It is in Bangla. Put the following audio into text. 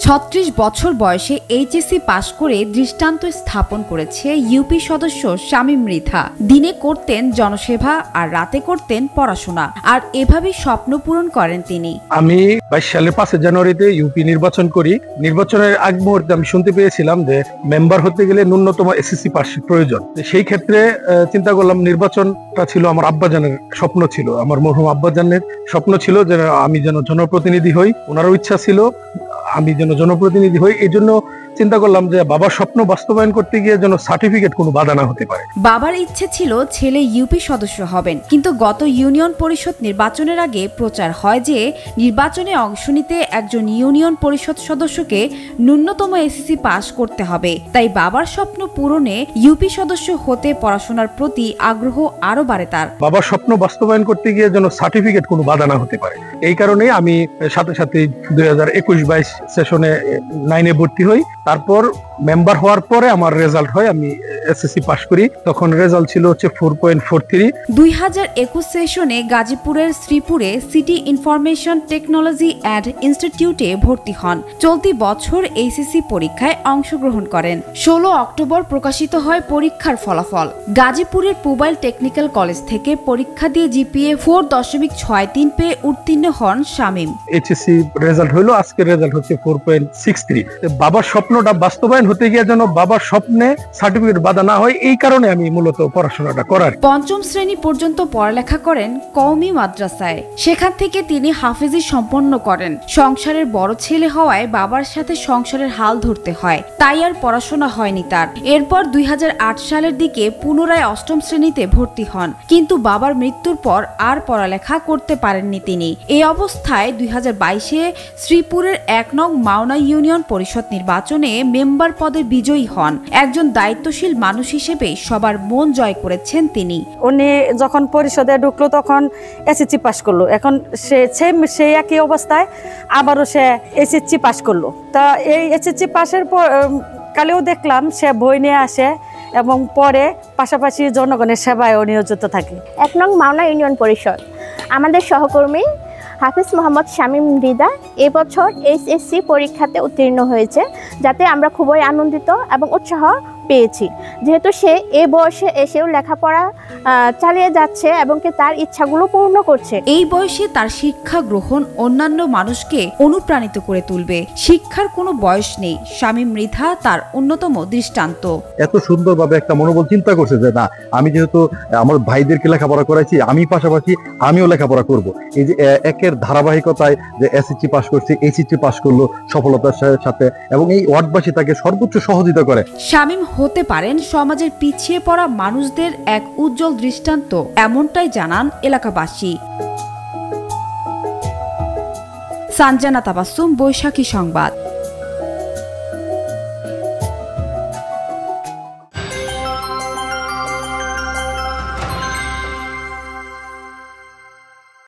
36 বছর বয়সে এইচএসসি পাশ করে দৃষ্টান্ত স্থাপন করেছে ইউপি সদস্য শামীম মৃধা। দিনে করতেন জনসেবা আর রাতে করতেন পড়াশোনা, আর এভাবেই স্বপ্ন পূরণ করেন তিনি। আমি 22 সালের 5 জানুয়ারিতে ইউপি নির্বাচন করি। নির্বাচনের আগ মুহূর্তে আমি শুনতে পেয়েছিলাম যে মেম্বার হতে গেলে ন্যূনতম এসএসসি পাস প্রয়োজন। সেই ক্ষেত্রে চিন্তা করলাম, নির্বাচনটা ছিল আমার আব্বাজানের স্বপ্ন ছিল, আমার মরহুম আব্বাজানের স্বপ্ন ছিল যে আমি যেন জনপ্রতিনিধি হই। ওনারও ইচ্ছা ছিল আমি যেন জনপ্রতিনিধি হই। এই জন্য চিন্তা করলাম যে বাবার স্বপ্ন বাস্তবায়ন করতে গিয়ে যেন সার্টিফিকেট কোনো বাধা না হতে পারে। বাবার ইচ্ছে ছিল ছেলে ইউপি সদস্য হবেন, কিন্তু গত ইউনিয়ন পরিষদ নির্বাচনের আগে প্রচার হয় যে নির্বাচনে অংশ নিতে একজন ইউনিয়ন পরিষদ সদস্যকে ন্যূনতম এসএসসি পাস করতে হবে। তাই বাবার স্বপ্ন পূরণে ইউপি সদস্য হতে পড়াশোনার প্রতি আগ্রহ আরো বাড়ে তার। বাবার স্বপ্ন বাস্তবায়ন করতে গিয়ে যেন সার্টিফিকেট কোনো বাধা না হতে পারে, এই কারণে আমি সাথে সাথে 2021-22 সেশনে 9-এ ভর্তি হই। তারপর মেম্বার হওয়ার পরে আমার রেজাল্ট হয়, আমি এসএসসি পাস করি। তখন রেজাল্ট ছিল 4.43। 2021 সেশনে গাজীপুরের শ্রীপুরে সিটি ইনফরমেশন টেকনোলজি অ্যান্ড ইনস্টিটিউটে ভর্তি হন। চলতি বছর এইচএসসি পরীক্ষায় অংশগ্রহণ করেন। 16 অক্টোবর প্রকাশিত হয় পরীক্ষার ফলাফল। গাজীপুরের পুবাইল টেকনিক্যাল কলেজ থেকে পরীক্ষা দিয়ে জিপিএ 4.63 পেয়ে উত্তীর্ণ হন শামীম। এইচএসসি রেজাল্ট হলো, আজকের রেজাল্ট হচ্ছে 4.63। বাবার স্বপ্নটা বাস্তবায়ন হতে গিয়ে যেন বাবার স্বপ্নে সার্টিফিকেট বাধা না হয়, এই কারণে আমি মূলত পড়াশোনাটা করার। 5ম শ্রেণী পর্যন্ত পড়ালেখা করেন কওমি মাদ্রাসায়। সেখান থেকে তিনি হাফেজি সম্পন্ন করেন। সংসারের বড় ছেলে হওয়ায় বাবার সাথে সংসারের হাল ধরতে হয়, তাই আর পড়াশোনা হয়নি তার। এরপর 2008 সালের দিকে পুনরায় 8ম শ্রেণীতে ভর্তি হন, কিন্তু বাবার মৃত্যুর পর আর পড়ালেখা করতে পারেননি তিনি। এই অবস্থায় 2022-এ শ্রীপুরের 1 নং মাওনা ইউনিয়ন পরিষদ নির্বাচনে মেম্বার পদে বিজয়ী হন। একজন দায়িত্বশীল মানুষ হিসেবে সবার মন জয় করেছেন তিনি। উনি যখন পরিষদে ঢুকলো তখন এসএসসি পাস করলো। এখন সে একই অবস্থায় আবারও সে এসএসসি পাস করলো। তা এই এসএসসি পাসের পর কালেও দেখলাম সে বই নিয়ে আসে এবং পরে পাশাপাশি জনগণের সেবায় নিয়োজিত থাকে। 1 নং মাওনা ইউনিয়ন পরিষদ আমাদের সহকর্মী হাফিজ মোহাম্মদ শামীম মৃধা এবছর এইচএসসি পরীক্ষাতে উত্তীর্ণ হয়েছে, যাতে আমরা খুবই আনন্দিত এবং উৎসাহ পেয়েছি। যেহেতু সে এই বয়সে এসেও লেখাপড়া চালিয়ে যাচ্ছে এবং তার ইচ্ছাগুলো পূর্ণ করছে। এই বয়সে তার শিক্ষা গ্রহণ অন্যান্য মানুষকে অনুপ্রাণিত করে তুলবে। শিক্ষার কোনো বয়স নেই, শামীম মৃধা তার অন্যতম দৃষ্টান্ত। এত সুন্দরভাবে একটা মনোবল চিন্তা করছে যে না, আমি যেহেতু আমার ভাইদেরকে লেখাপড়া করাইছি, আমি পাশাপাশি আমিও লেখাপড়া করব। এই যে একের ধারাবাহিকতায় যে এসএসসি পাস করছে, এইচএসসি পাস করলো সফলতার সাথে, এবং এই ওয়ার্ডবাসী তাকে সর্বোচ্চ সহযোগিতা করে। শামীম হতে পারেন সমাজের পিছিয়ে পড়া মানুষদের এক উজ্জ্বল দৃষ্টান্ত, এমনটাই জানান এলাকাবাসী। সানজানা তাবাসসুম, বৈশাখী সংবাদ।